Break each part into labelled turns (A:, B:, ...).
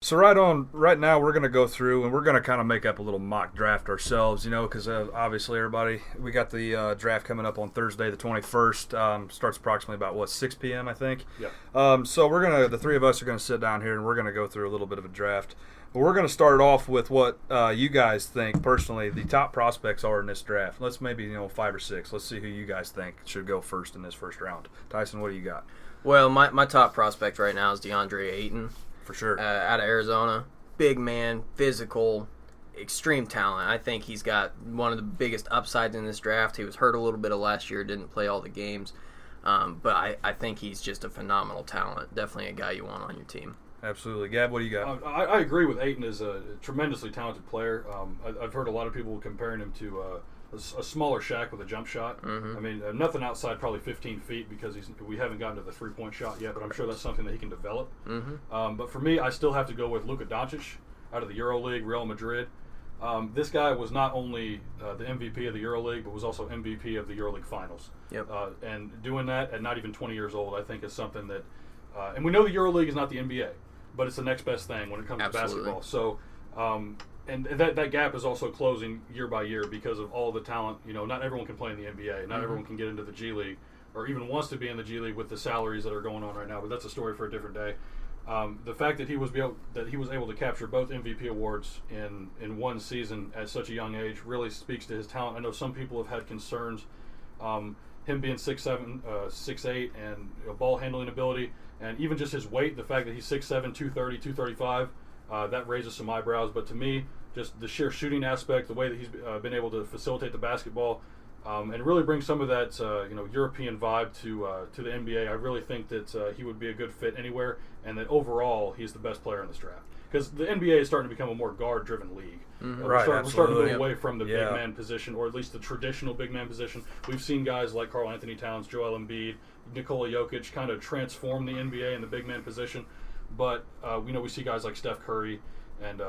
A: So right now we're going to go through and we're going to kind of make up a little mock draft ourselves, because obviously everybody, we got the draft coming up on Thursday the 21st. Starts approximately about 6 p.m. I think.
B: Yeah.
A: So the three of us are going to sit down here and we're going to go through a little bit of a draft. But we're going to start off with what you guys think personally the top prospects are in this draft. Let's maybe 5 or 6. Let's see who you guys think should go first in this first round. Tyson, what do you got?
C: Well, my top prospect right now is DeAndre Ayton.
A: For sure.
C: Out of Arizona. Big man, physical, extreme talent. I think he's got one of the biggest upsides in this draft. He was hurt a little bit of last year, didn't play all the games. But I think he's just a phenomenal talent. Definitely a guy you want on your team.
A: Absolutely. Gab, what do you got?
B: I agree with Ayton as a tremendously talented player. I've heard a lot of people comparing him to a smaller Shaq with a jump shot.
C: Mm-hmm.
B: I mean, nothing outside probably 15 feet because we haven't gotten to the three-point shot yet, but I'm sure that's something that he can develop.
C: Mm-hmm.
B: But for me, I still have to go with Luka Doncic out of the EuroLeague, Real Madrid. This guy was not only the MVP of the EuroLeague, but was also MVP of the EuroLeague Finals.
C: Yep.
B: And doing that at not even 20 years old, I think is something that and we know the EuroLeague is not the NBA, but it's the next best thing when it comes
C: Absolutely.
B: to basketball. So, and that gap is also closing year by year because of all the talent. Not everyone can play in the NBA. Not
C: Mm-hmm.
B: everyone can get into the G League or even wants to be in the G League with the salaries that are going on right now. But that's a story for a different day. The fact that he was able to capture both MVP awards in one season at such a young age really speaks to his talent. I know some people have had concerns. Him being 6'7", 6'8", and ball handling ability, and even just his weight, the fact that he's 6'7", 230, 235, that raises some eyebrows. But to me, just the sheer shooting aspect, the way that he's been able to facilitate the basketball, and really bring some of that European vibe to the NBA, I really think that he would be a good fit anywhere, and that overall he's the best player in this draft. Because the NBA is starting to become a more guard-driven league.
C: Mm-hmm.
A: Right,
B: We're starting to move
A: absolutely.
B: away from the
A: Yeah.
B: big man position, or at least the traditional big man position. We've seen guys like Karl Anthony Towns, Joel Embiid, Nikola Jokic kind of transform the NBA in the big man position. But we see guys like Steph Curry and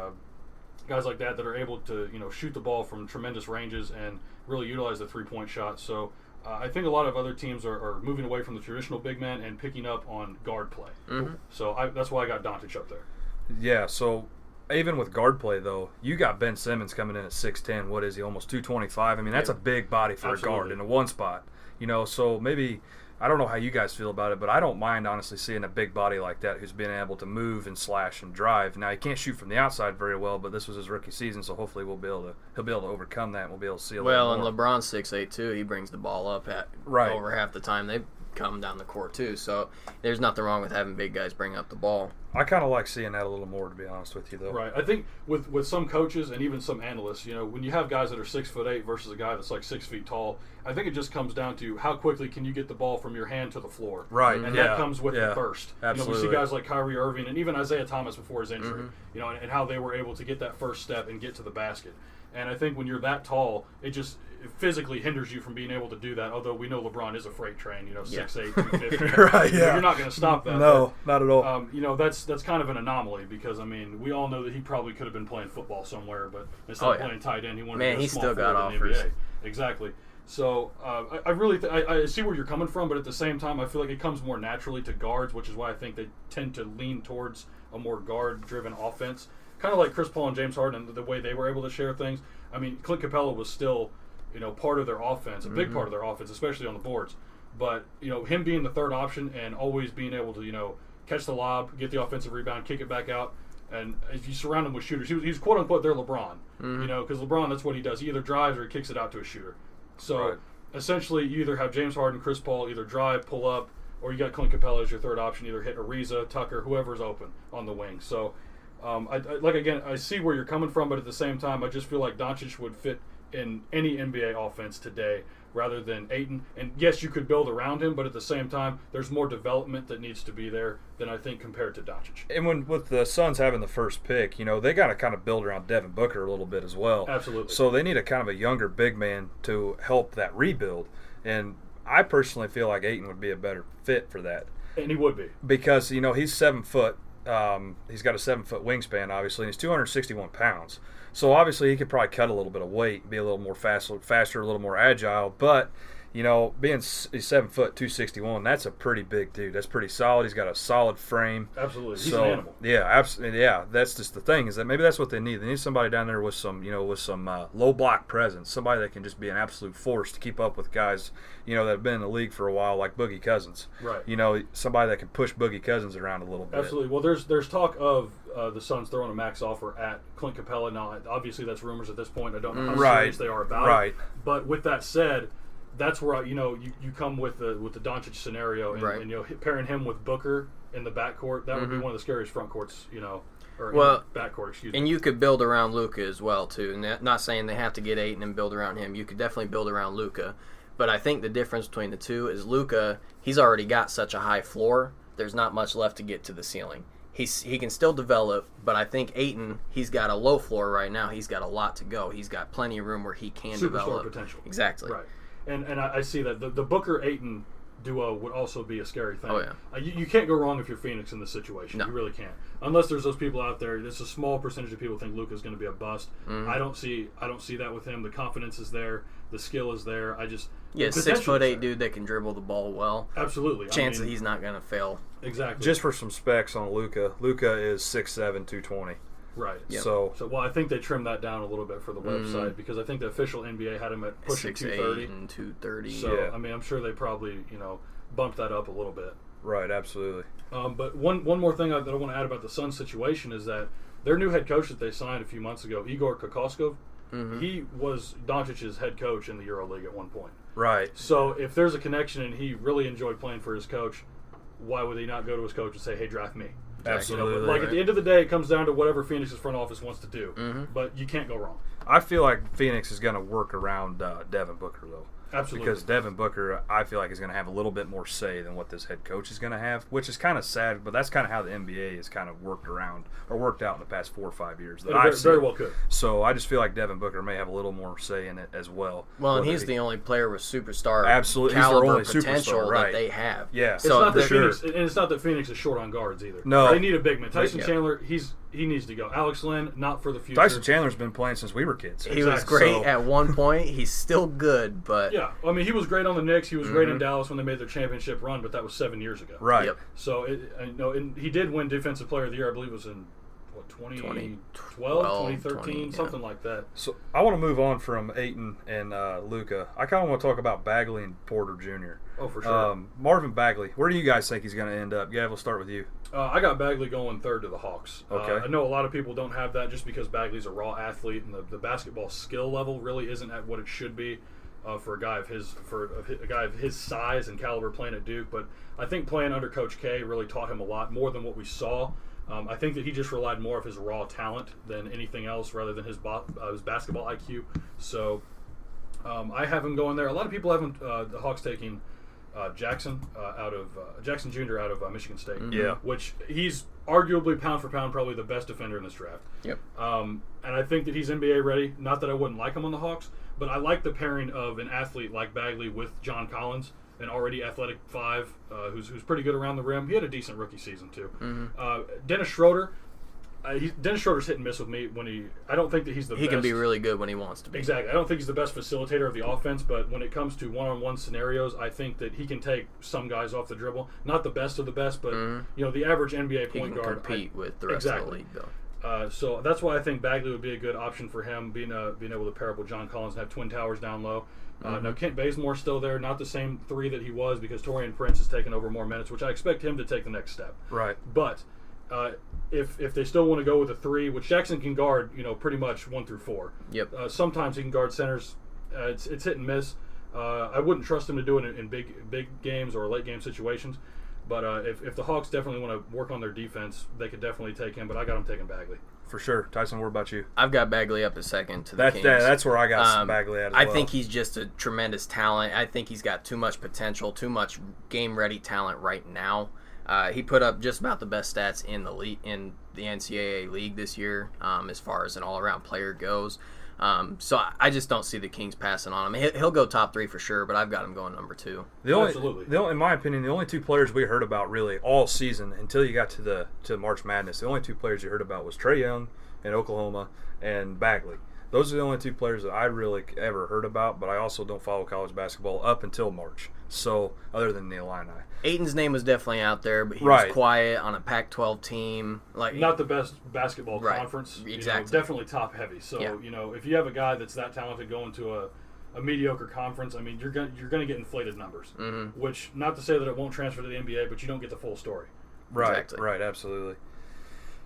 B: guys like that are able to shoot the ball from tremendous ranges and really utilize the three-point shot. So I think a lot of other teams are moving away from the traditional big man and picking up on guard play.
C: Mm-hmm.
B: So that's why I got Doncic up there.
A: Yeah, so even with guard play, though, you got Ben Simmons coming in at 6'10". What is he, almost 225? I mean, that's a big body for
B: Absolutely.
A: a guard in a one spot. So maybe, I don't know how you guys feel about it, but I don't mind, honestly, seeing a big body like that who's been able to move and slash and drive. Now, he can't shoot from the outside very well, but this was his rookie season, so hopefully he'll be able to overcome that and we'll be able to see a
C: Well,
A: little
C: and
A: more.
C: LeBron's 6'8", too. He brings the ball up at
A: Right.
C: over half the time they come down the court, too. So there's nothing wrong with having big guys bring up the ball.
A: I kind of like seeing that a little more, to be honest with you, though.
B: Right. I think with some coaches and even some analysts, when you have guys that are 6'8" versus a guy that's like 6 feet tall, I think it just comes down to how quickly can you get the ball from your hand to the floor.
A: Right.
B: And
A: yeah.
B: that comes with
A: yeah.
B: the burst.
A: Absolutely.
B: We see guys like Kyrie Irving and even Isaiah Thomas before his injury,
C: Mm-hmm.
B: and how they were able to get that first step and get to the basket. And I think when you're that tall, it physically hinders you from being able to do that, although we know LeBron is a freight train, 6'8", 250.
A: Right, yeah.
B: You're not going to stop that.
A: No, not at all.
B: That's kind of an anomaly because, we all know that he probably could have been playing football somewhere, but instead of playing tight end, he wanted to be a
C: he's
B: small
C: still got
B: forward in the
C: offers.
B: NBA. Exactly. So I really I see where you're coming from, but at the same time, I feel like it comes more naturally to guards, which is why I think they tend to lean towards a more guard-driven offense. Kind of like Chris Paul and James Harden and the way they were able to share things. Clint Capella was still, part of their offense, a big part of their offense, especially on the boards. But, him being the third option and always being able to, catch the lob, get the offensive rebound, kick it back out. And if you surround him with shooters, he's quote-unquote their LeBron. Because LeBron, that's what he does. He either drives or he kicks it out to a shooter. So,
A: Right.
B: essentially, you either have James Harden, Chris Paul, either drive, pull up, or you got Clint Capella as your third option, either hit Ariza, Tucker, whoever's open on the wing. So, I see where you're coming from, but at the same time, I just feel like Doncic would fit in any NBA offense today rather than Ayton. And yes, you could build around him, but at the same time, there's more development that needs to be there than I think compared to Doncic.
A: And with the Suns having the first pick, they got to kind of build around Devin Booker a little bit as well.
B: Absolutely.
A: So they need a kind of a younger big man to help that rebuild. And I personally feel like Ayton would be a better fit for that.
B: And he would be.
A: Because, he's 7 foot. He's got a 7-foot wingspan, obviously, and he's 261 pounds. So obviously he could probably cut a little bit of weight, be a little more faster, a little more agile. But, he's 7 foot 261. That's a pretty big dude. That's pretty solid. He's got a solid frame.
B: Absolutely, he's an animal.
A: Yeah, absolutely. Yeah, that's just the thing is that maybe that's what they need. They need somebody down there with some low block presence. Somebody that can just be an absolute force to keep up with guys, that have been in the league for a while, like Boogie Cousins.
B: Right.
A: Somebody that can push Boogie Cousins around a little bit.
B: Absolutely. Well, there's talk of the Suns throwing a max offer at Clint Capella. Now, obviously, that's rumors at this point. I don't know how serious they are about it. But with that said, that's where you come with the Doncic scenario and pairing him with Booker in the backcourt. That would be one of the scariest front courts, backcourt. Excuse me.
C: And you could build around Luka as well too. And not saying they have to get Ayton and build around him. You could definitely build around Luka. But I think the difference between the two is Luka. He's already got such a high floor. There's not much left to get to the ceiling. He can still develop, but I think Ayton, he's got a low floor right now. He's got a lot to go. He's got plenty of room where he can develop.
B: Superstar potential.
C: Exactly.
B: Right. And I see that the Booker-Ayton duo would also be a scary thing.
C: Oh, yeah.
B: You can't go wrong if you're Phoenix in this situation.
C: No.
B: You really can't. Unless there's those people out there. There's a small percentage of people think Luka's going to be a bust.
C: Mm-hmm.
B: I don't see that with him. The confidence is there. The skill is there.
C: 6'8" dude that can dribble the ball well.
B: Absolutely.
C: Chances he's not going to fail.
B: Exactly.
A: Just for some specs on Luka. Luka is 6'7", 220.
B: Right.
A: Yep.
B: So I think they trimmed that down a little bit for the website because I think the official NBA had him at pushing 230
C: and 230.
B: So I'm sure they probably bumped that up a little bit.
A: Right. Absolutely.
B: But one more thing that I want to add about the Suns situation is that their new head coach that they signed a few months ago, Igor Kokoskov, he was Doncic's head coach in the EuroLeague at one point.
A: Right.
B: So if there's a connection and he really enjoyed playing for his coach, why would he not go to his coach and say, "Hey, draft me"?
A: Absolutely.
B: But at the end of the day, it comes down to whatever Phoenix's front office wants to do. But you can't go wrong.
A: I feel like Phoenix is going to work around Devin Booker, though.
B: Absolutely.
A: Because Devin Booker, I feel like, is going to have a little bit more say than what this head coach is going to have, which is kind of sad, but that's kind of how the NBA has kind of worked out in the past 4 or 5 years.
B: Very well could.
A: So I just feel like Devin Booker may have a little more say in it as well.
C: Well, and he's the only player with superstar
A: absolutely
C: caliber
A: he's their only
C: potential
A: superstar, right.
C: that they have.
A: Yeah.
B: It's not that Phoenix is short on guards either.
A: No.
B: They need a big man. Tyson Chandler, he needs to go. Alex Len, not for the future.
A: Tyson Chandler's been playing since we were kids.
C: He was great at one point. He's still good, but...
B: Yeah. I mean, he was great on the Knicks. He was great in Dallas when they made their championship run, but that was 7 years ago.
A: Right.
C: Yep.
B: So, and he did win Defensive Player of the Year, I believe it was in, 2012, 2013, something like that.
A: So I want to move on from Ayton and Luka. I kind of want to talk about Bagley and Porter Jr.
B: Oh, for sure.
A: Marvin Bagley, where do you guys think he's going to end up? Gav, we'll start with you.
B: I got Bagley going third to the Hawks.
A: Okay.
B: I know a lot of people don't have that just because Bagley's a raw athlete and the basketball skill level really isn't at what it should be for a guy of his size and caliber playing at Duke. But I think playing under Coach K really taught him a lot more than what we saw. I think that he just relied more of his raw talent than anything else rather than his basketball IQ. So I have him going there. A lot of people have him, the Hawks taking Jackson Jr. out of Michigan State.
A: Yeah.
B: Which he's arguably pound for pound probably the best defender in this draft.
C: Yep.
B: And I think that he's NBA ready. Not that I wouldn't like him on the Hawks, but I like the pairing of an athlete like Bagley with John Collins, an already athletic 5 who's pretty good around the rim. He had a decent rookie season too. Dennis Schroeder. Dennis Schroeder's hit and miss with me I don't think that he's the best.
C: He can be really good when he wants to be.
B: Exactly. I don't think he's the best facilitator of the offense, but when it comes to one-on-one scenarios, I think that he can take some guys off the dribble. Not the best of the best, but the average NBA point guard.
C: He can compete with the rest of the league, though.
B: So that's why I think Bagley would be a good option for him, being able to pair up with John Collins and have twin towers down low. Now Kent Bazemore's still there, not the same 3 that he was because Taurean Prince has taken over more minutes, which I expect him to take the next step.
A: Right.
B: But if they still want to go with a 3, which Jackson can guard, pretty much 1 through 4.
C: Yep.
B: Sometimes he can guard centers. It's hit and miss. I wouldn't trust him to do it in big games or late game situations. But if the Hawks definitely want to work on their defense, they could definitely take him. But I got him taking Bagley.
A: For sure. Tyson, what about you?
C: I've got Bagley up to second to the Kings.
A: That's where I got Bagley at as well.
C: I think he's just a tremendous talent. I think he's got too much potential, too much game-ready talent right now. He put up just about the best stats in the league, in the NCAA league this year, as far as an all-around player goes. So I just don't see the Kings passing on him. He'll go top 3 for sure, but I've got him going number 2.
B: Absolutely.
A: In my opinion, the only 2 players we heard about really all season until you got to March Madness, the only 2 players you heard about was Trae Young in Oklahoma and Bagley. Those are the only two players that I really ever heard about, but I also don't follow college basketball up until March. So, other than the Illini.
C: Aiton's name was definitely out there, but he
A: Right.
C: was quiet on a Pac-12 team.
B: Not the best basketball
C: Right.
B: conference.
C: Exactly.
B: Definitely top heavy. So,
C: Yeah.
B: if you have a guy that's that talented going to a mediocre conference, I mean, you're going to get inflated numbers.
C: Mm-hmm.
B: Which, not to say that it won't transfer to the NBA, but you don't get the full story.
A: Right,
C: Exactly.
A: right, absolutely.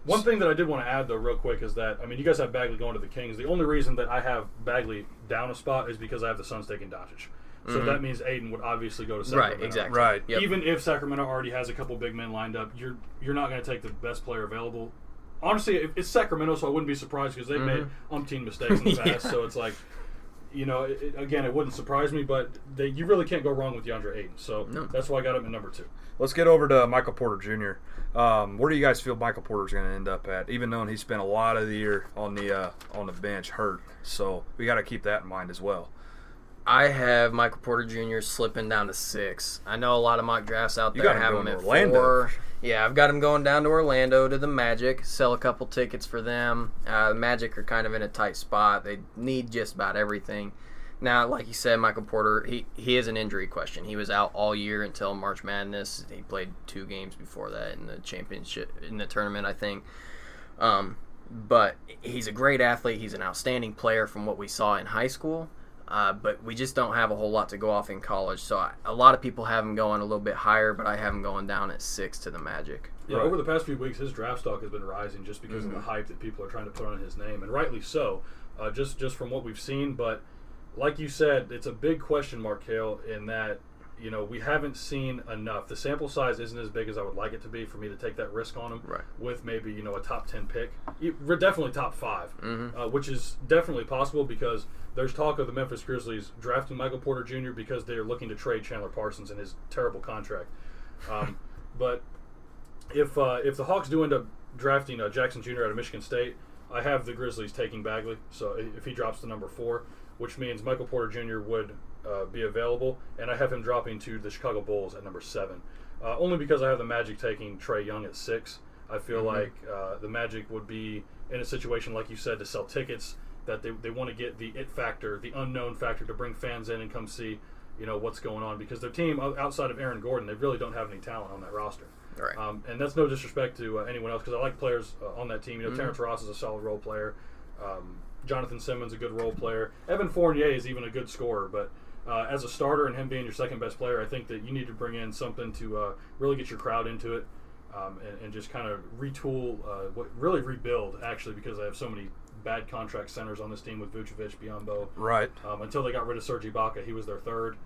B: One thing that I did want to add, though, real quick, is that, I mean, you guys have Bagley going to the Kings. The only reason that I have Bagley down a spot is because I have the Suns taking Doncic. So that means Ayton would obviously go to Sacramento.
C: Right, exactly.
A: Right.
C: Yep.
B: Even if Sacramento already has a couple big men lined up, you're not going to take the best player available. Honestly, it's Sacramento, so I wouldn't be surprised because they've made umpteen mistakes in the past. So it's like, again, it wouldn't surprise me, but you really can't go wrong with DeAndre Ayton. So that's why I got him at number 2.
A: Let's get over to Michael Porter Jr. Where do you guys feel Michael Porter's going to end up at? Even though he spent a lot of the year on the bench hurt, so we got to keep that in mind as well.
C: I have Michael Porter Jr. slipping down to 6. I know a lot of mock drafts out
A: You
C: there
A: got him
C: have
A: going
C: him
A: to
C: at
A: Orlando.
C: 4. Yeah, I've got him going down to Orlando to the Magic, sell a couple tickets for them. The Magic are kind of in a tight spot. They need just about everything. Now, like you said, Michael Porter, he is an injury question. He was out all year until March Madness. He played 2 games before that in the championship, in the tournament, I think. But he's a great athlete. He's an outstanding player from what we saw in high school. But we just don't have a whole lot to go off in college. So a lot of people have him going a little bit higher, but I have him going down at 6 to the Magic.
B: Yeah, over the past few weeks, his draft stock has been rising just because of the hype that people are trying to put on his name, and rightly so, just from what we've seen. But like you said, it's a big question mark, Cale, in that we haven't seen enough. The sample size isn't as big as I would like it to be for me to take that risk on him with maybe a top 10 pick. We're definitely top 5, which is definitely possible because there's talk of the Memphis Grizzlies drafting Michael Porter Jr. because they're looking to trade Chandler Parsons in his terrible contract. But if the Hawks do end up drafting Jackson Jr. out of Michigan State, I have the Grizzlies taking Bagley. So if he drops to number 4, which means Michael Porter Jr. would be available, and I have him dropping to the Chicago Bulls at number 7. Only because I have the Magic taking Trae Young at 6. I feel like the Magic would be in a situation, like you said, to sell tickets, that they want to get the it factor, the unknown factor, to bring fans in and come see what's going on, because their team, outside of Aaron Gordon, they really don't have any talent on that roster.
C: Right.
B: And that's no disrespect to anyone else, because I like players on that team. Terrence Ross is a solid role player. Jonathan Simmons a good role player. Evan Fournier is even a good scorer, but as a starter and him being your second best player, I think that you need to bring in something to really get your crowd into it, and just kind of retool, really rebuild, actually, because I have so many bad contract centers on this team with Vucevic, Biyombo.
A: Right.
B: Until they got rid of Serge Ibaka, he was their 3rd.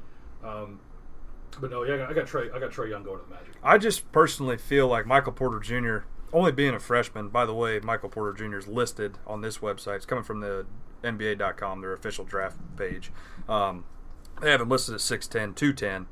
B: But no, yeah, I got Trae Young going to the Magic.
A: I just personally feel like Michael Porter Jr., only being a freshman, by the way, Michael Porter Jr. is listed on this website. It's coming from the NBA.com, their official draft page. They have him listed at 6'10", 210.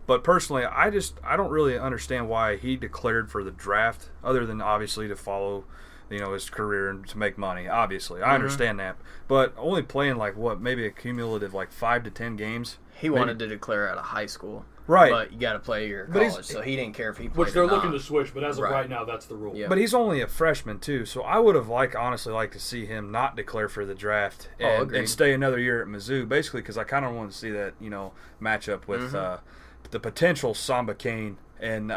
A: But personally, I don't really understand why he declared for the draft, other than obviously to follow his career and to make money. Obviously, I understand that, but only playing maybe a cumulative 5 to 10 games.
C: He wanted to declare out of high school,
A: right?
C: But you got to play your college, so he didn't care if he played.
B: Which they're looking to switch, but as of right now, that's the rule.
C: Yeah.
A: But he's only a freshman too, so I would have honestly liked to see him not declare for the draft and stay another year at Mizzou, basically, because I kind of want to see that matchup with the potential Samba Kane and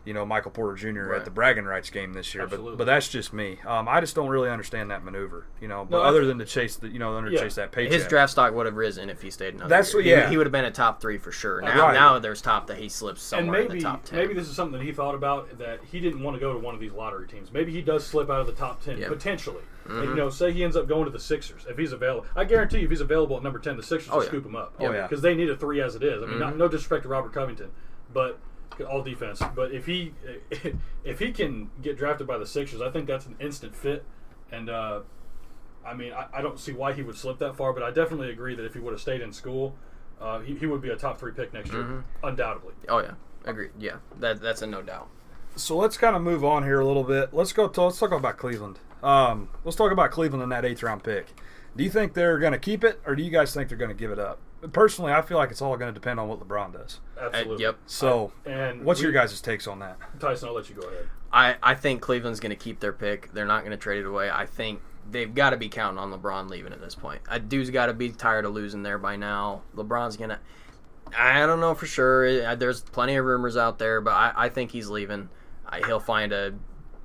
A: Michael Porter Jr. at the bragging rights game this year. But that's just me. I just don't really understand that maneuver. But other than to chase chase that paycheck.
C: His draft stock would have risen if he stayed another year. He would have been a top 3 for sure. Now there's top that he slips somewhere in the top 10.
B: Maybe this is something that he thought about, that he didn't want to go to one of these lottery teams. Maybe he does slip out of the top 10 potentially. And, say he ends up going to the Sixers if he's available. I guarantee you, if he's available at number 10, the Sixers will scoop him up. Because they need a 3 as it is. I mean, no disrespect to Robert Covington, but all defense. But if he can get drafted by the Sixers, I think that's an instant fit. And I don't see why he would slip that far. But I definitely agree that if he would have stayed in school, he would be a top 3 pick next year, undoubtedly.
C: Oh yeah, agreed. Yeah, that's a no doubt.
A: So let's kind of move on here a little bit. Let's talk about Cleveland. Let's talk about Cleveland and that 8th round pick. Do you think they're going to keep it, or do you guys think they're going to give it up? personally, I feel like it's all going to depend on what LeBron does.
B: Absolutely.
C: Yep.
A: So, what's your guys' takes on that?
B: Tyson, I'll let you go ahead.
C: I think Cleveland's going to keep their pick. They're not going to trade it away. I think they've got to be counting on LeBron leaving at this point. A dude's got to be tired of losing there by now. LeBron's going to – I don't know for sure. There's plenty of rumors out there, but I think he's leaving. He'll find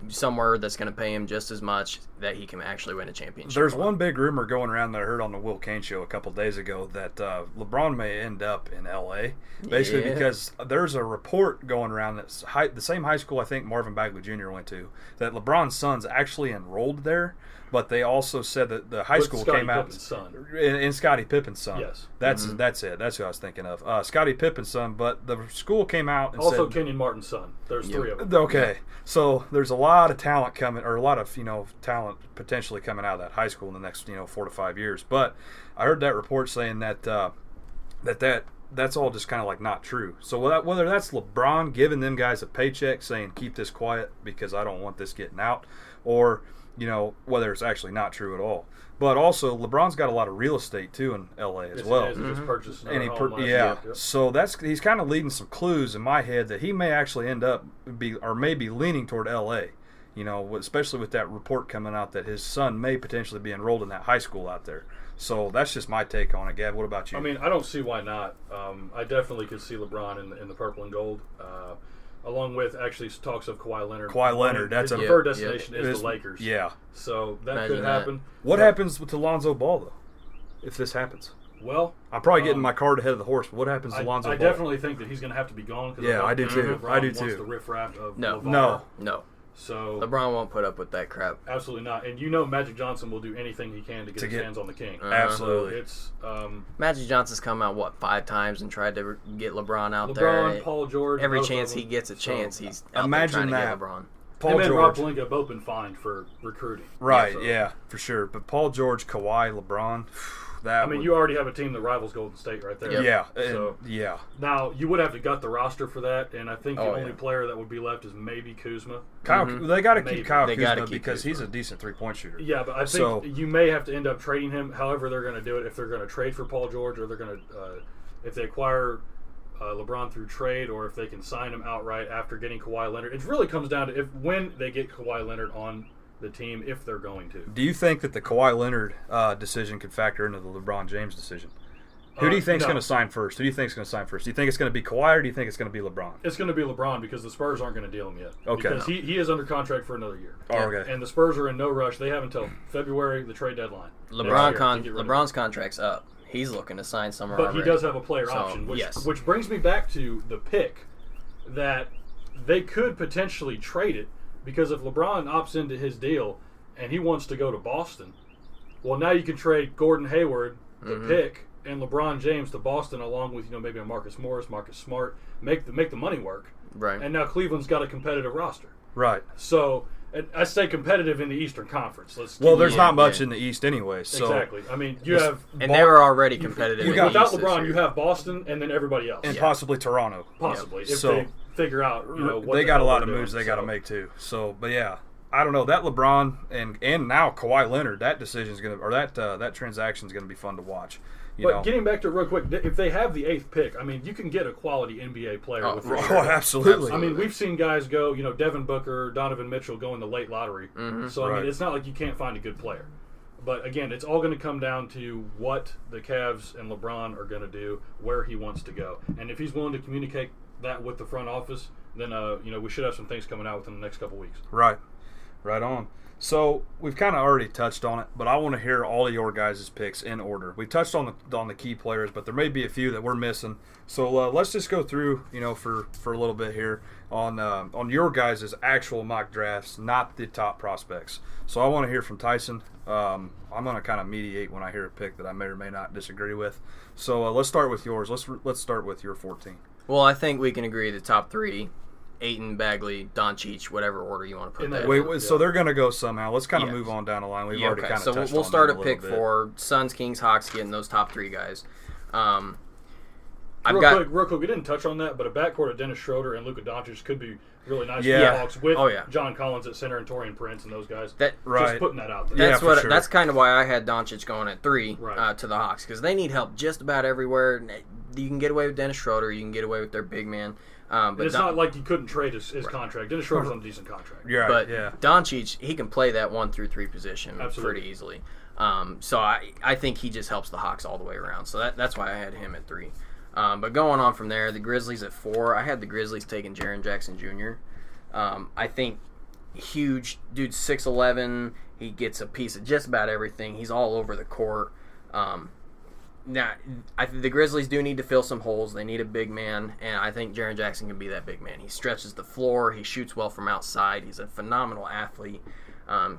C: somewhere that's going to pay him just as much that he can actually win a championship.
A: There's one big rumor going around that I heard on the Will Kane show a couple days ago that LeBron may end up in L.A. Basically because there's a report going around that the same high school I think Marvin Bagley Jr. went to, that LeBron's son's actually enrolled there, but they also said that the high school
B: Scottie
A: came out
B: Pippen's son.
A: in Scottie Pippen's son.
B: Yes.
A: That's it. That's who I was thinking of. Scottie Pippen's son, but the school came out and
B: Also
A: said,
B: Kenyon Martin's son. There's three of them.
A: okay. So there's a lot of talent coming, or a lot of talent potentially coming out of that high school in the next 4 to 5 years. But I heard that report saying that that's all just kind of like not true. So whether that's LeBron giving them guys a paycheck saying keep this quiet because I don't want this getting out, or whether it's actually not true at all. But also, LeBron's got a lot of real estate too in LA as well.
B: He just purchased another
A: And
B: home last year. Yep.
A: So he's kind of leading some clues in my head that he may actually end up maybe leaning toward LA. Especially with that report coming out that his son may potentially be enrolled in that high school out there. So that's just my take on it, Gav. What about you?
B: I mean, I don't see why not. I definitely could see LeBron in the purple and gold. Along with actually talks of Kawhi Leonard.
A: That's
B: his preferred destination is the Lakers.
A: Yeah.
B: So that
C: Imagine
B: could
C: that.
B: happen.
A: What happens with Lonzo Ball, though, if this happens?
B: Well,
A: I'm probably getting my cart ahead of the horse, but what happens to Lonzo Ball?
B: I definitely think that he's going to have to be gone.
A: Yeah, I do too.
B: LeBron
A: I do
B: wants
A: too.
B: the riffraff of
C: No.
B: LeVar.
C: No.
B: So
C: LeBron won't put up with that crap.
B: Absolutely not. And Magic Johnson will do anything he can to get his hands on the king.
A: Absolutely.
B: So it's
C: Magic Johnson's come out 5 times and tried to get LeBron out
B: LeBron,
C: there.
B: Paul George.
C: Every
B: both
C: chance
B: of them.
C: he gets a chance, he's out
A: imagine
C: there trying
A: that.
C: to get LeBron.
A: Paul
B: Him and Rob
A: George.
B: Pelinka have both been fined for recruiting.
A: Right,
B: So,
A: yeah, for sure. But Paul George, Kawhi, LeBron,
B: you already have a team that rivals Golden State right there.
A: Yeah,
B: So
A: yeah.
B: now you would have to gut the roster for that, and I think the only player that would be left is maybe Kuzma.
A: They got to keep Kyle Kuzma
C: keep
A: because
C: Kuzma.
A: he's a decent 3-point shooter.
B: Yeah, but I think you may have to end up trading him. However, they're going to do it if they're going to trade for Paul George, or they're going to if they acquire LeBron through trade, or if they can sign him outright after getting Kawhi Leonard. It really comes down to when they get Kawhi Leonard on the team, if they're going to.
A: Do you think that the Kawhi Leonard decision could factor into the LeBron James decision? Who do you think is going to sign first? Do you think it's going to sign first? Do you think it's going to be Kawhi, or do you think it's going to be LeBron?
B: It's going to be LeBron because the Spurs aren't going to deal him yet.
A: Okay.
B: Because he is under contract for another year.
A: Oh, okay.
B: And the Spurs are in no rush. They have until February, the trade deadline.
C: LeBron's contract's up. He's looking to sign somewhere.
B: But he does have a player option, which brings me back to the pick that they could potentially trade it, because if LeBron opts into his deal and he wants to go to Boston, well, now you can trade Gordon Hayward, the pick, and LeBron James to Boston, along with maybe a Marcus Morris, Marcus Smart, make the money work.
C: Right.
B: And now Cleveland's got a competitive roster.
A: Right.
B: So I say competitive in the Eastern Conference.
A: There's not much in the East anyway. So
B: exactly. I mean, you have
C: and they were already competitive.
B: Without LeBron, you have Boston and then everybody else,
A: and possibly Toronto.
B: Possibly, if they figure out what
A: they got a lot of moves they got to make too. So, but yeah. I don't know, that LeBron and now Kawhi Leonard, that decision's gonna, or that transaction's gonna be fun to watch.
B: But getting back to it real quick, if they have the 8th pick, I mean, you can get a quality NBA player with
A: absolutely.
B: I mean, we've seen guys go, Devin Booker, Donovan Mitchell go in the late lottery. So I mean, it's not like you can't find a good player. But again, it's all going to come down to what the Cavs and LeBron are going to do, where he wants to go, and if he's willing to communicate that with the front office, then we should have some things coming out within the next couple weeks.
A: Right on. So we've kind of already touched on it, but I want to hear all of your guys' picks in order. We touched on the key players, but there may be a few that we're missing. So let's just go through, for a little bit here on your guys' actual mock drafts, not the top prospects. So I want to hear from Tyson. I'm going to kind of mediate when I hear a pick that I may or may not disagree with. So let's start with yours. Let's start with your 14.
C: Well, I think we can agree the top 3. Ayton, Bagley, Doncic, whatever order you want to put that.
A: So they're going to go somehow. Let's kind of move on down the line. We've already kind of touched on
C: we'll start at
A: a
C: pick
A: bit.
C: 4. Suns, Kings, Hawks getting those top 3 guys. I
B: Real quick, we didn't touch on that, but a backcourt of Dennis Schroeder and Luka Doncic could be really nice for the Hawks with John Collins at center and Taurean Prince and those guys. Just putting that out there.
C: That's kind of why I had Doncic going at 3 to the Hawks, because they need help just about everywhere. You can get away with Dennis Schroeder. You can get away with their big man.
B: But it's not like you couldn't trade his contract. Dennis Schroeder's on a decent contract.
C: But Doncic, he can play that 1 through 3 position pretty easily. So I think he just helps the Hawks all the way around. So that's why I had him at 3. But going on from there, the Grizzlies at 4. I had the Grizzlies taking Jaren Jackson Jr. I think huge dude, 6'11". He gets a piece of just about everything. He's all over the court. Now, the Grizzlies do need to fill some holes. They need a big man, and I think Jaren Jackson can be that big man. He stretches the floor. He shoots well from outside. He's a phenomenal athlete.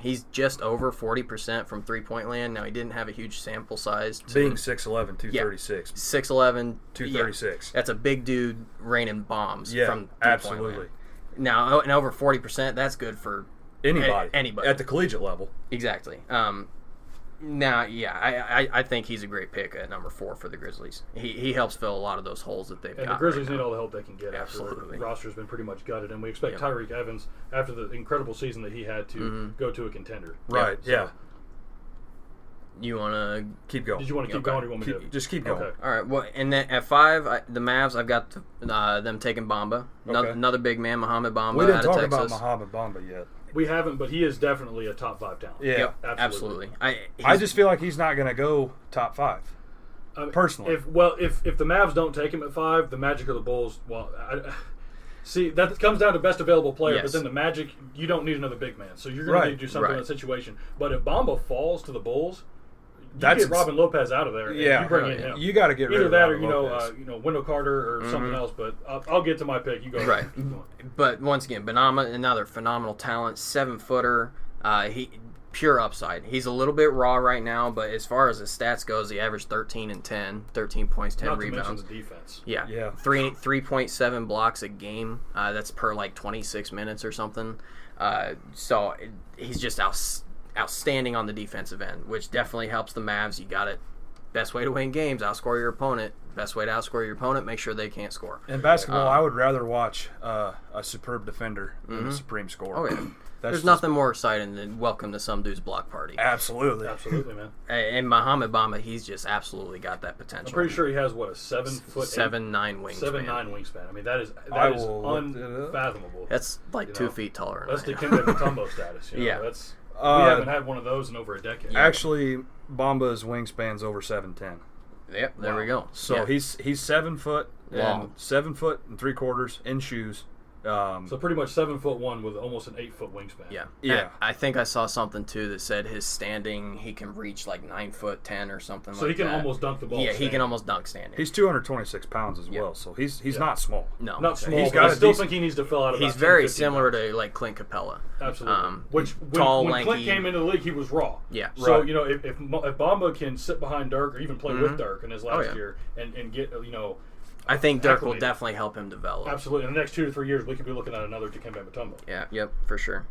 C: He's just over 40% from three-point land. Now, he didn't have a huge sample size.
A: Being 6'11", 236.
C: 6'11",
A: 236.
C: That's a big dude raining bombs from three-point land. Now, and over 40%, that's good for
A: anybody.
C: Anybody.
A: At the collegiate level.
C: Exactly. I think he's a great pick at number 4 for the Grizzlies. He helps fill a lot of those holes that they've got.
B: And the Grizzlies need all the help they can get. Absolutely. The roster's been pretty much gutted, and we expect Tyreek Evans, after the incredible season that he had, to go to a contender.
A: Right,
B: so,
C: You want to
A: keep going?
B: Did you want to keep going or you want me to?
A: Just keep going.
B: Okay.
C: All right. Well, and then at 5, the Mavs, I've got them taking Bamba. Another big man, Mohamed Bamba.
A: We didn't talk
C: Texas.
A: about Mohamed Bamba yet.
B: We haven't, but he is definitely a top 5 talent.
A: Yeah,
C: absolutely.
A: I just feel like he's not going to go top 5. Personally,
B: if the Mavs don't take him at 5, the Magic or the Bulls. Well, see, that comes down to best available player. But then the Magic, you don't need another big man, so you're going to need to do something in that situation. But if Bamba falls to the Bulls, you get Robin Lopez out of there. And you bring in him.
A: You got to get rid of
B: that,
A: Robin Lopez.
B: or Wendell Carter or something else. But I'll get to my pick. You go
C: right. But once again, Benama, another phenomenal talent, 7-footer. He pure upside. He's a little bit raw right now, but as far as his stats goes, he averaged 13 and 10, 13 points, 10
B: Not
C: rebounds.
B: To mention the defense.
C: Yeah. 3.7 blocks a game. That's per 26 minutes or something. So he's just outstanding on the defensive end, which definitely helps the Mavs. You got it. Best way to win games, outscore your opponent. Best way to outscore your opponent, make sure they can't score.
A: In basketball, I would rather watch a superb defender than a supreme scorer.
C: Oh, yeah. There's nothing more exciting than welcome to some dude's block party.
A: Absolutely,
B: man.
C: And Mohamed Bamba, he's just absolutely got that potential.
B: I'm pretty sure he has a 7'9" wingspan. 7'9" wingspan. I mean, that is unfathomable.
C: That's 2 feet taller.
B: That's the Dikembe Mutombo status. We haven't had one of those in over a decade.
A: Actually, Bamba's wingspan's over 7'10".
C: Yep, there we go.
A: So he's 7 foot long, 7 foot and 3/4 in shoes.
B: So pretty much 7'1" with almost an 8-foot wingspan.
C: Yeah. I think I saw something too that said his standing, he can reach 9'10" or something.
B: So he can almost dunk the ball.
C: Yeah, he can almost dunk standing.
A: He's 226 pounds as well, so he's not small.
C: No,
B: not small. I still think he needs to fill out. About
C: he's very similar to Clint Capella.
B: Absolutely. Which
C: tall,
B: when
C: lanky.
B: Clint came into the league, he was raw.
C: Yeah.
B: So if Bamba can sit behind Dirk or even play with Dirk in his last year and get
C: I think Dirk will definitely help him develop.
B: Absolutely. In the next 2 to 3 years, we could be looking at another Dikembe Mutombo.
C: Yeah, yep, for sure.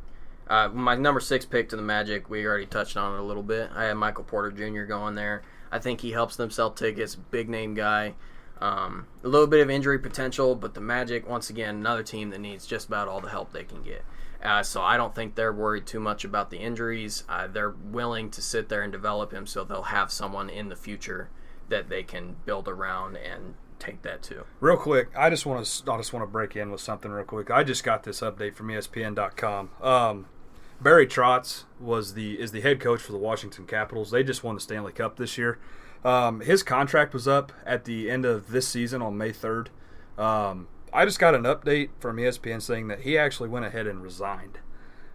C: My number 6 pick to the Magic, we already touched on it a little bit. I had Michael Porter Jr. going there. I think he helps them sell tickets, big name guy. A little bit of injury potential, but the Magic, once again, another team that needs just about all the help they can get. So I don't think they're worried too much about the injuries. They're willing to sit there and develop him so they'll have someone in the future that they can build around and take that too.
A: Real quick, I just want to break in with something real quick. I just got this update from ESPN.com. Barry Trotz is the head coach for the Washington Capitals. They just won the Stanley Cup this year. His contract was up at the end of this season on May 3rd. I just got an update from ESPN saying that he actually went ahead and resigned.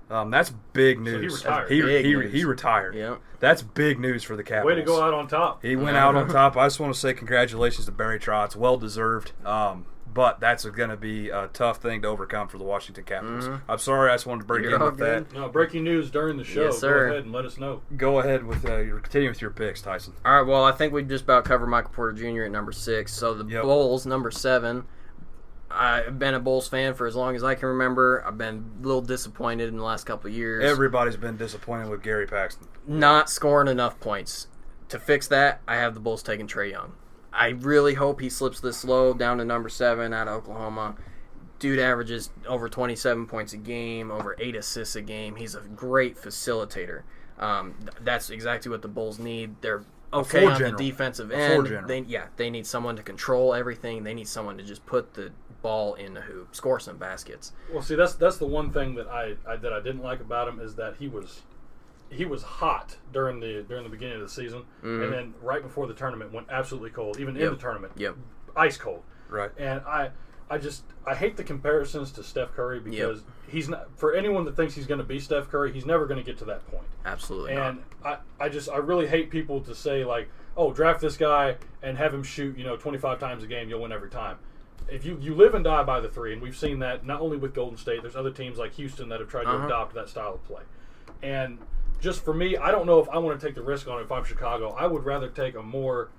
A: That's big news.
B: So he retired.
A: He retired.
C: Yep.
A: That's big news for the Capitals.
B: Way to go out on top.
A: He went out on top. I just want to say congratulations to Barry Trotz. Well deserved. But that's going to be a tough thing to overcome for the Washington Capitals. I'm sorry. I just wanted to break in with that.
B: No, breaking news during the show.
C: Yes, sir.
B: Go ahead and let us know.
A: Go ahead with continue with your picks, Tyson.
C: All right. Well, I think we just about covered Michael Porter Jr. at number 6. So the Bulls, number 7. I've been a Bulls fan for as long as I can remember. I've been a little disappointed in the last couple of years.
A: Everybody's been disappointed with Gary Paxton.
C: Not scoring enough points. To fix that, I have the Bulls taking Trae Young. I really hope he slips this low down to number 7 out of Oklahoma. Dude averages over 27 points a game, over 8 assists a game. He's a great facilitator. That's exactly what the Bulls need. They're okay on the defensive end. They need someone to control everything. They need someone to just put the ball in the hoop, score some baskets.
B: Well, see, that's the one thing that I didn't like about him is that he was hot during the beginning of the season, and then right before the tournament went absolutely cold. Even in the tournament, ice cold.
A: Right.
B: And I hate the comparisons to Steph Curry because he's not, for anyone that thinks he's going to be Steph Curry, he's never going to get to that point.
C: Absolutely
B: and
C: not.
B: I really hate people to say like, oh, draft this guy and have him shoot 25 times a game, you'll win every time. If you live and die by the three, and we've seen that not only with Golden State, there's other teams like Houston that have tried to adopt that style of play. And just for me, I don't know if I want to take the risk on it if I'm Chicago. I would rather take a more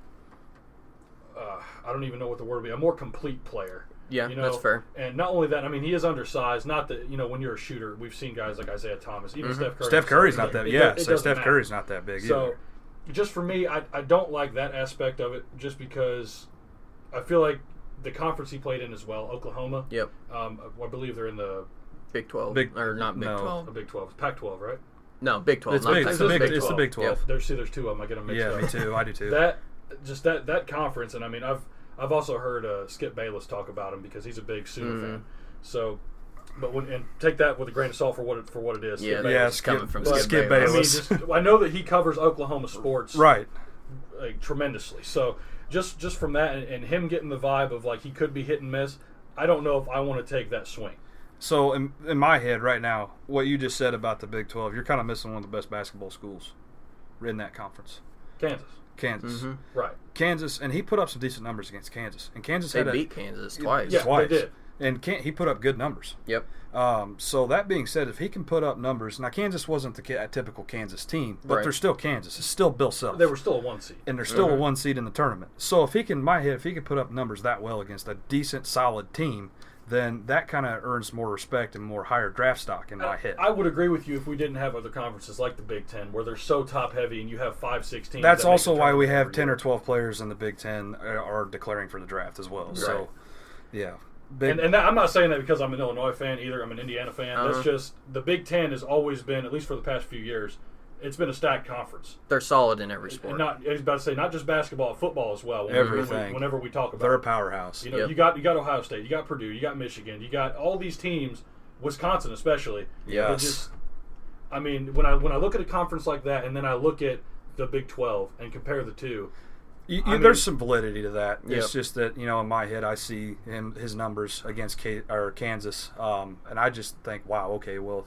B: I don't even know what the word would be, a more complete player.
C: Yeah, that's fair.
B: And not only that, I mean, he is undersized. Not that, when you're a shooter, we've seen guys like Isaiah Thomas, even Steph Curry.
A: Steph Curry's not that, Steph Curry's not that big
B: either. So, just for me, I don't like that aspect of it just because I feel like the conference he played in as well, Oklahoma.
C: Yep.
B: I believe they're in the
C: Big 12. Not Big 12.
B: The Big 12. Pac-12, right?
C: No, Big 12.
A: It's the Big 12.
B: Yep. There's two of them. I get them mixed up.
A: Yeah, me too. I do too.
B: That conference, and I mean, I've also heard Skip Bayless talk about him because he's a big Sooner fan. So, and take that with a grain of salt for what it is.
C: It's coming from Skip
A: Bayless.
B: I mean, I know that he covers Oklahoma sports
A: right,
B: like tremendously. So just from that and him getting the vibe of like he could be hit and miss, I don't know if I want to take that swing.
A: So in my head right now, what you just said about the Big 12, you're kind of missing one of the best basketball schools in that conference. Kansas.
B: Mm-hmm. Right.
A: Kansas, and he put up some decent numbers against Kansas. And Kansas
C: beat Kansas twice.
B: Yeah, they did.
A: And he put up good numbers.
C: Yep.
A: So that being said, if he can put up numbers, now Kansas wasn't the typical Kansas team, but they're still Kansas. It's still Bill Self.
B: They were still a 1 seed.
A: And they're still a 1 seed in the tournament. So if he can, in my head, if he can put up numbers that well against a decent, solid team, then that kind of earns more respect and more higher draft stock in my head.
B: I would agree with you if we didn't have other conferences like the Big Ten where they're so top heavy and you have 5-6 teams.
A: That's also why we have 10 or 12 players in the Big Ten are declaring for the draft as well. Right. So, yeah.
B: And I'm not saying that because I'm an Illinois fan either. I'm an Indiana fan. That's just the Big Ten has always been, at least for the past few years, it's been a stacked conference.
C: They're solid in every sport.
B: I was about to say, not just basketball, football as well.
A: Everything.
B: Whenever we talk about
A: they're a powerhouse.
B: You got Ohio State, you got Purdue, you got Michigan, you got all these teams, Wisconsin especially.
A: Yes.
B: I mean, when I look at a conference like that, and then I look at the Big 12 and compare the two.
A: There's some validity to that. It's just that in my head I see his numbers against Kansas, and I just think, wow, okay, well,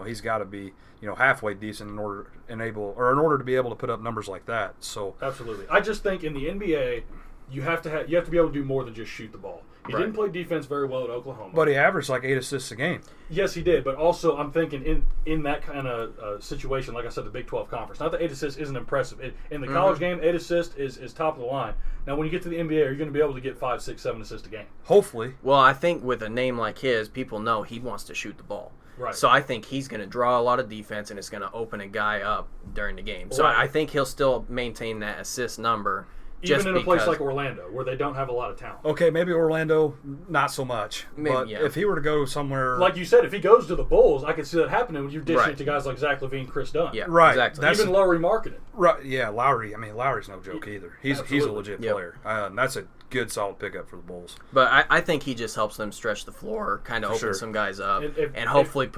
A: he's got to be halfway decent in order to be able to put up numbers like that. So
B: absolutely, I just think in the NBA you have to be able to do more than just shoot the ball. He didn't play defense very well at Oklahoma,
A: but he averaged like 8 assists a game.
B: Yes, he did. But also, I'm thinking in that kind of situation, like I said, the Big 12 conference. Not that 8 assists isn't impressive. In the college game, 8 assists is top of the line. Now, when you get to the NBA, are you going to be able to get 5, 6, 7 assists a game?
A: Hopefully.
C: Well, I think with a name like his, people know he wants to shoot the ball.
B: Right.
C: So I think he's going to draw a lot of defense, and it's going to open a guy up during the game. So I think he'll still maintain that assist number.
B: Even in a place like Orlando, where they don't have a lot of talent.
A: Okay, maybe Orlando, not so much. But if he were to go somewhere...
B: Like you said, if he goes to the Bulls, I could see that happening when you're dishing it to guys like Zach LaVine, Chris Dunn.
C: Yeah,
A: right.
C: Exactly.
B: Even Lowry marketing.
A: Right, yeah, Lowry. I mean, Lowry's no joke either. He's a legit player. That's a good, solid pickup for the Bulls.
C: But I think he just helps them stretch the floor, kind of open some guys up, and hopefully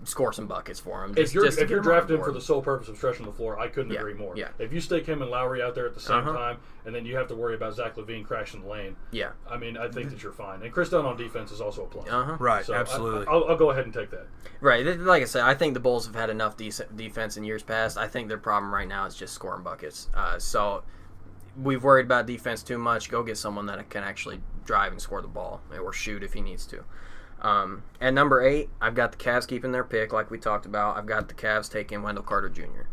C: score some buckets for them.
B: If you're drafting him for the sole purpose of stretching the floor, I couldn't agree more.
C: Yeah.
B: If you stick him and Lowry out there at the same time, and then you have to worry about Zach LaVine crashing the lane.
C: Yeah.
B: I mean, I think that you're fine. And Chris Dunn on defense is also a plus.
A: Right,
B: so
A: absolutely.
B: I'll go ahead and take that.
C: Right. Like I said, I think the Bulls have had enough defense in years past. I think their problem right now is just scoring buckets. So we've worried about defense too much. Go get someone that can actually drive and score the ball or shoot if he needs to. At number 8, I've got the Cavs keeping their pick like we talked about. I've got the Cavs taking Wendell Carter Jr.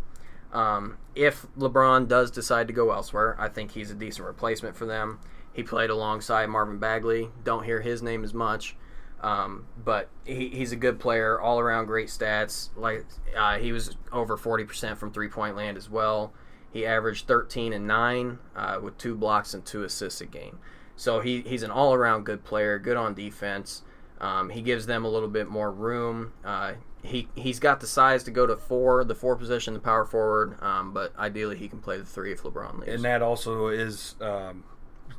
C: If LeBron does decide to go elsewhere, I think he's a decent replacement for them. He played alongside Marvin Bagley. Don't hear his name as much, but he's a good player, all around great stats. Like he was over 40% from 3-point land as well. he averaged 13 and 9 with 2 blocks and 2 assists a game. So he's an all-around good player, good on defense. He gives them a little bit more room. He's got the size to go to the 4 position, the power forward, but ideally he can play the 3 if LeBron leaves.
A: And that also is,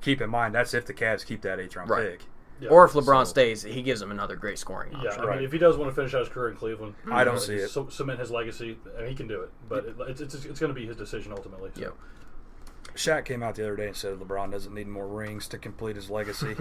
A: keep in mind, that's if the Cavs keep that 8th round pick.
B: Yeah,
C: or if LeBron stays, he gives them another great scoring option.
B: Yeah, I mean, if he does want to finish out his career in Cleveland,
A: I don't see it.
B: Cement his legacy, he can do it. But it's going to be his decision ultimately. So.
C: Yep.
A: Shaq came out the other day and said LeBron doesn't need more rings to complete his legacy.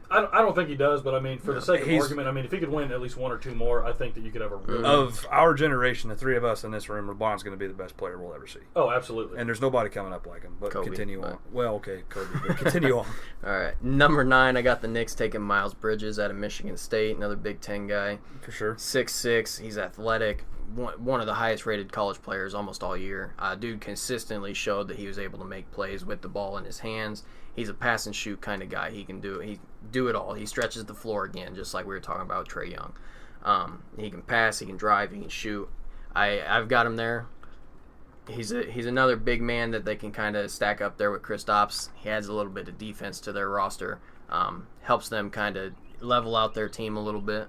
B: I don't think he does, but I mean, for the sake of argument, I mean, if he could win at least 1 or 2 more, I think that you could have a really
A: of our generation, the 3 of us in this room, LeBron's going to be the best player we'll ever see.
B: Oh, absolutely.
A: And there's nobody coming up like him. But
C: Kobe,
A: continue on. Well, okay, Kobe, but continue on.
C: All right, number 9, I got the Knicks taking Miles Bridges out of Michigan State, another Big Ten guy.
A: For sure.
C: 6'6", he's athletic. One of the highest rated college players almost all year. Dude consistently showed that he was able to make plays with the ball in his hands. He's a pass and shoot kind of guy. He can do it. He do it all. He stretches the floor again, just like we were talking about with Trae Young. He can pass. He can drive. He can shoot. I've got him there. He's another big man that they can kind of stack up there with Kristaps. He adds a little bit of defense to their roster. Helps them kind of level out their team a little bit.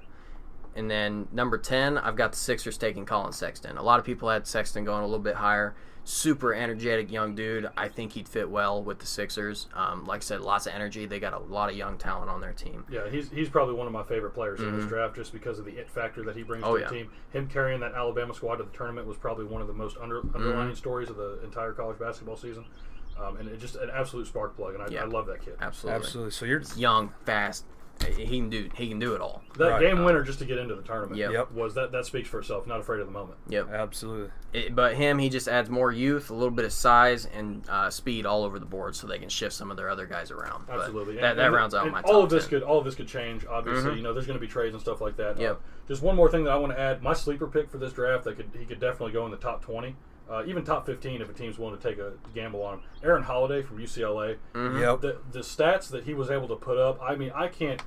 C: And then number 10, I've got the Sixers taking Colin Sexton. A lot of people had Sexton going a little bit higher. Super energetic young dude. I think he'd fit well with the Sixers. Like I said, lots of energy. They got a lot of young talent on their team.
B: Yeah, he's probably one of my favorite players in this draft just because of the it factor that he brings to the team. Him carrying that Alabama squad to the tournament was probably one of the most underlining stories of the entire college basketball season. And it just an absolute spark plug, and I love that kid.
C: Absolutely.
A: So you're
C: young, fast. He can do it all.
B: That game winner just to get into the tournament
C: Yep.
B: was that speaks for itself. Not afraid of the moment.
C: Yep.
A: absolutely.
C: But he just adds more youth, a little bit of size, and speed all over the board, so they can shift some of their other guys around.
B: Absolutely.
C: But that rounds out my top
B: all of this
C: 10.
B: All of this could change. Obviously, there's going to be trades and stuff like that.
C: Yep.
B: Just one more thing that I want to add. My sleeper pick for this draft, he could definitely go in the top 20. Even top 15 if a team's willing to take a gamble on him. Aaron Holiday from UCLA.
A: Yep.
B: The stats that he was able to put up, I mean, I can't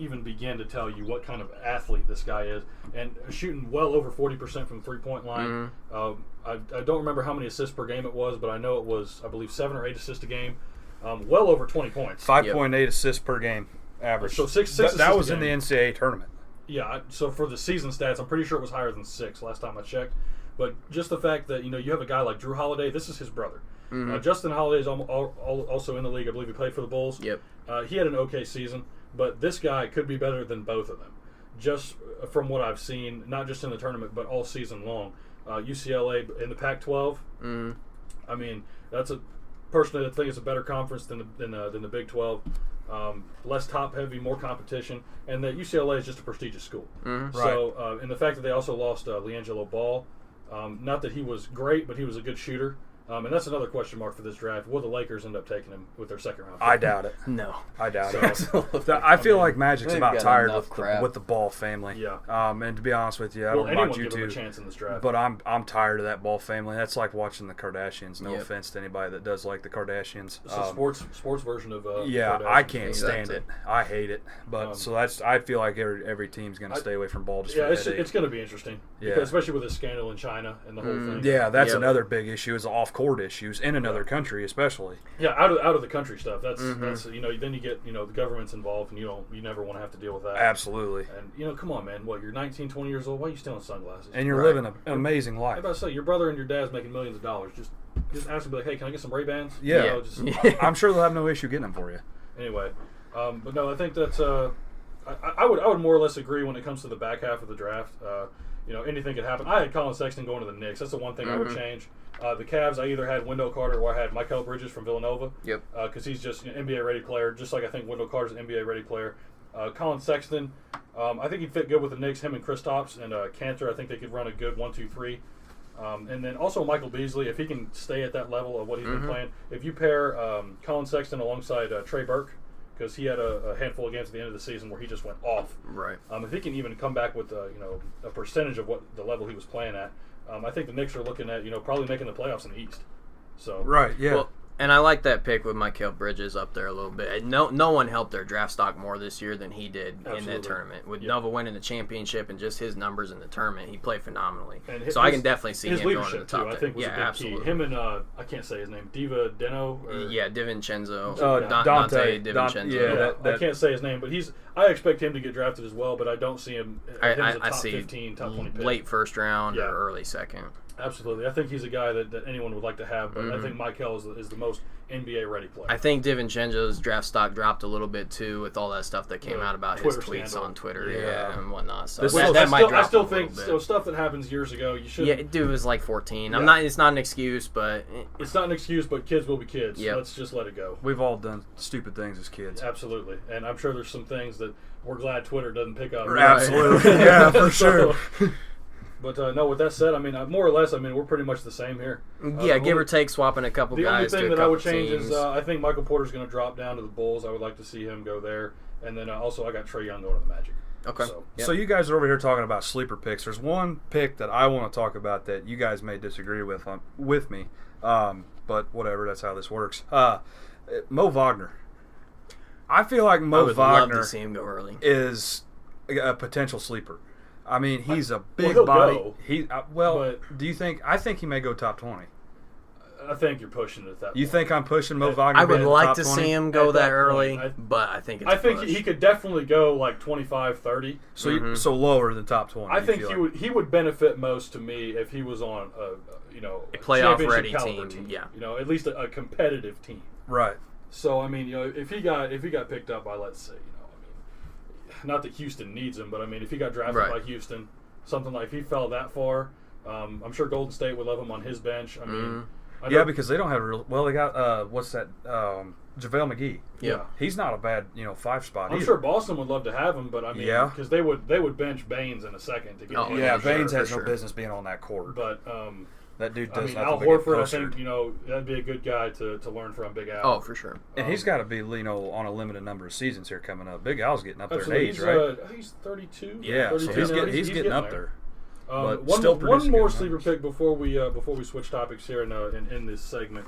B: even begin to tell you what kind of athlete this guy is. And shooting well over 40% from the three-point line. I don't remember how many assists per game it was, but I know it was, I believe, 7 or 8 assists a game. Well over 20 points.
A: 5.8 assists per game average.
B: So six
A: that was in the NCAA tournament.
B: Yeah, so for the season stats, I'm pretty sure it was higher than 6 last time I checked. But just the fact that, you have a guy like Drew Holiday, this is his brother. Justin Holiday is also in the league. I believe he played for the Bulls.
C: Yep.
B: He had an okay season, but this guy could be better than both of them. Just from what I've seen, not just in the tournament, but all season long. UCLA in the Pac-12, I mean, personally, I think it's a better conference than the Big 12. Less top-heavy, more competition, and that UCLA is just a prestigious school. So, and the fact that they also lost LiAngelo Ball, not that he was great, but he was a good shooter. And that's another question mark for this draft. Will the Lakers end up taking him with their second round pick?
A: I doubt it.
C: No.
A: I doubt it. I feel like Magic's about tired with the Ball family.
B: Yeah.
A: And to be honest with you, I don't know about you
B: give him
A: two,
B: a chance in this draft.
A: but I'm tired of that Ball family. That's like watching the Kardashians. No
C: Yep.
A: offense to anybody that does like the Kardashians.
B: It's a sports version of
A: yeah,
B: Kardashians.
A: I can't
C: Exactly.
A: stand it. I hate it. But so I feel like every team's going to stay away from Ball just for
B: it's
A: the headache.
B: going to be interesting.
A: Yeah.
B: Because especially with the scandal in China and the whole thing.
A: Yeah, that's
C: Yep.
A: another big issue is off-court issues in another country, especially.
B: Yeah, out of the country stuff. That's then you get the government's involved, and you never want to have to deal with that.
A: Absolutely.
B: And come on, man. What, you're 19, 20 years old? Why are you stealing sunglasses?
A: And you're
C: Right.
A: living an amazing
B: I
A: life.
B: was about to say, your brother and your dad's making millions of dollars. Just ask them, be like, hey, can I get some Ray-Bans?
A: Yeah. I'm sure they'll have no issue getting them for you.
B: Anyway, but no, I think that's I would more or less agree when it comes to the back half of the draft. Anything could happen. I had Colin Sexton going to the Knicks. That's the one thing I would change. The Cavs, I either had Wendell Carter or I had Mikal Bridges from Villanova.
C: Yep.
B: Because he's just an NBA-ready player, just like I think Wendell Carter's an NBA-ready player. Colin Sexton, I think he'd fit good with the Knicks, him and Kristaps and Cantor. I think they could run a good 1-2-3. And then also Michael Beasley, if he can stay at that level of what he's been playing. If you pair Colin Sexton alongside Trey Burke, because he had a handful of games at the end of the season where he just went off.
C: Right.
B: If he can even come back with a percentage of what the level he was playing at, I think the Knicks are looking at probably making the playoffs in the East. So
A: Right, yeah.
C: Well, And I like that pick with Mikael Bridges up there a little bit. No one helped their draft stock more this year than he did in that tournament. With Nova winning the championship and just his numbers in the tournament, he played phenomenally. So I can definitely see him going to the top 10.
B: I think was a big
C: absolutely.
B: key. Him and I can't say his name. Diva Deno.
C: DiVincenzo.
A: Dante
C: DiVincenzo.
B: I can't say his name, but I expect him to get drafted as well. But I don't see him. As a top 15, top 20 pick.
C: Late first round or early second.
B: Absolutely. I think he's a guy that anyone would like to have, but I think Mikael is the most NBA-ready player.
C: I think DiVincenzo's draft stock dropped a little bit, too, with all that stuff that came out about his tweets
B: scandal.
C: on Twitter and whatnot. So
B: I still think stuff that happens years ago, you should.
C: Yeah, dude was like 14.
B: Yeah.
C: It's not an excuse, but...
B: It's not an excuse, but kids will be kids.
C: Yep.
B: Let's just let it go.
A: We've all done stupid things as kids.
B: Absolutely. And I'm sure there's some things that we're glad Twitter doesn't pick up.
A: Absolutely. Yeah, for sure.
B: But no, with that said, I mean, more or less, we're pretty much the same here.
C: Give or take, swapping a couple guys.
B: The only thing
C: to
B: that I would change
C: teams.
B: is I think Michael Porter's going to drop down to the Bulls. I would like to see him go there. And then also I got Trae Young going to the Magic.
C: Okay.
A: So you guys are over here talking about sleeper picks. There's one pick that I want to talk about that you guys may disagree with me, but whatever. That's how this works. Mo Wagner. I feel like Mo Wagner
C: love to see him go early.
A: Is a potential sleeper. I mean, he's a big
B: he'll
A: body.
B: Go.
A: Do you think? I think he may go top 20.
B: I think you're pushing it at that point.
A: You think I'm pushing Mo Wagner?
C: I would like to
A: 20?
C: see him go that early,
B: point,
C: but I think
B: he could definitely go like 25, 30.
A: So lower than top 20.
B: I think he would benefit most to me if he was on a
C: playoff ready
B: team.
C: Yeah.
B: At least a competitive team.
A: Right.
B: So if he got picked up by, let's say, not that Houston needs him, but if he got drafted by Houston, something like if he fell that far, I'm sure Golden State would love him on his bench.
A: Because they don't have they got what's that? JaVale McGee.
B: Yeah,
A: he's not a bad 5 spot.
B: I'm sure Boston would love to have him, but because they would bench Baines in a second to get.
A: Oh yeah, Baines has no business being on that court.
B: But
A: that dude does.
B: Al Horford, I think that'd be a good guy to learn from. Big Al.
C: Oh, for sure.
A: And he's got to be on a limited number of seasons here coming up. Big Al's getting up there in
B: Absolutely.
A: age, right?
B: I think he's 32.
A: Yeah,
B: 32
A: so he's getting up there.
B: One more sleeper pick before we switch topics here in this segment.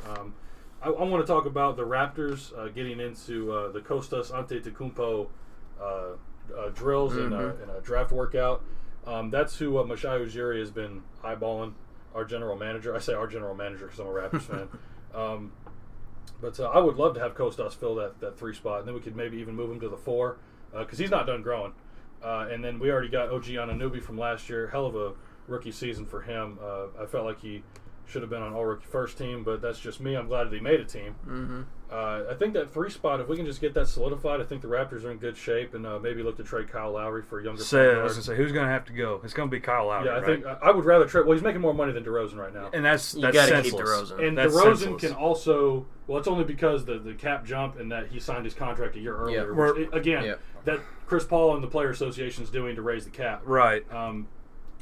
B: I want to talk about the Raptors getting into the Kostas Antetokounmpo drills in a draft workout. That's who Masai Ujiri has been eyeballing. Our general manager. I say our general manager because I'm a Raptors fan. But I would love to have Kostas fill that 3 spot, and then we could maybe even move him to the 4 because he's not done growing. And then we already got OG Anunoby from last year. Hell of a rookie season for him. I felt like he should have been on all-rookie first team, but that's just me. I'm glad that he made a team.
C: Mm-hmm.
B: I think that 3 spot, if we can just get that solidified, I think the Raptors are in good shape, and maybe look to trade Kyle Lowry for a younger player.
A: I was going to say, who's going to have to go? It's going to be Kyle Lowry,
B: I think I would rather trade. Well, he's making more money than DeRozan right now.
A: And that's
C: you got to
A: senseless.
C: keep DeRozan.
B: And
A: that's
B: DeRozan
A: senseless.
B: can also, well, it's only because the cap jump and that he signed his contract a year earlier.
A: Yeah.
B: Which, that Chris Paul and the Player Association is doing to raise the cap.
A: Right.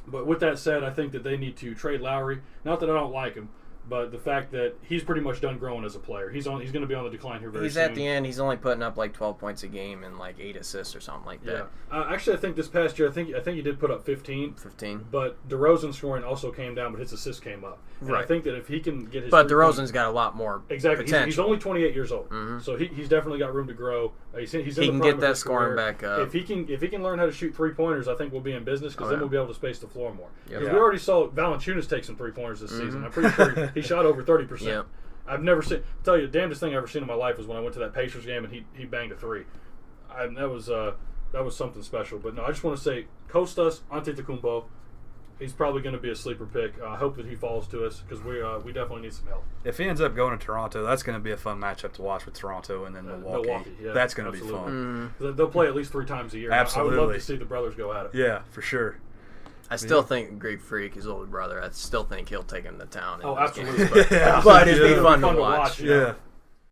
B: But with that said, I think that they need to trade Lowry. Not that I don't like him, but the fact that he's pretty much done growing as a player. He's going to be on the decline here very soon.
C: He's at the end. He's only putting up like 12 points a game and like 8 assists or something like that.
B: Yeah. Actually, I think this past year, I think he did put up 15.
C: 15.
B: But DeRozan's scoring also came down, but his assists came up. And I think that if he can get his...
C: But DeRozan's got a lot more potential.
B: He's only 28 years old.
C: Mm-hmm.
B: So he's definitely got room to grow. He's in
C: he
B: the
C: can
B: prime
C: get
B: of
C: that
B: his
C: scoring
B: career.
C: back up.
B: If he can learn how to shoot 3-pointers, I think we'll be in business because then we'll be able to space the floor more.
C: Yep.
B: Because we already saw Valanciunas take some 3-pointers this season. I'm pretty sure he shot over 30%.
C: Yep.
B: I've never seen... I'll tell you, the damnedest thing I've ever seen in my life was when I went to that Pacers game and he banged a 3. That was something special. But no, I just want to say, Kostas Antetokounmpo, he's probably going to be a sleeper pick. I hope that he falls to us because we definitely need some help.
A: If he ends up going to Toronto, that's going to be a fun matchup to watch with Toronto and then Milwaukee. That's going to be fun.
B: They'll play at least 3 times a year.
A: Absolutely.
B: I would love to see the brothers go at it.
A: Yeah, for sure.
C: I still think Greek Freak, his older brother, I still think he'll take him to town.
B: Oh, absolutely.
C: But it'd be fun to watch.
A: Yeah.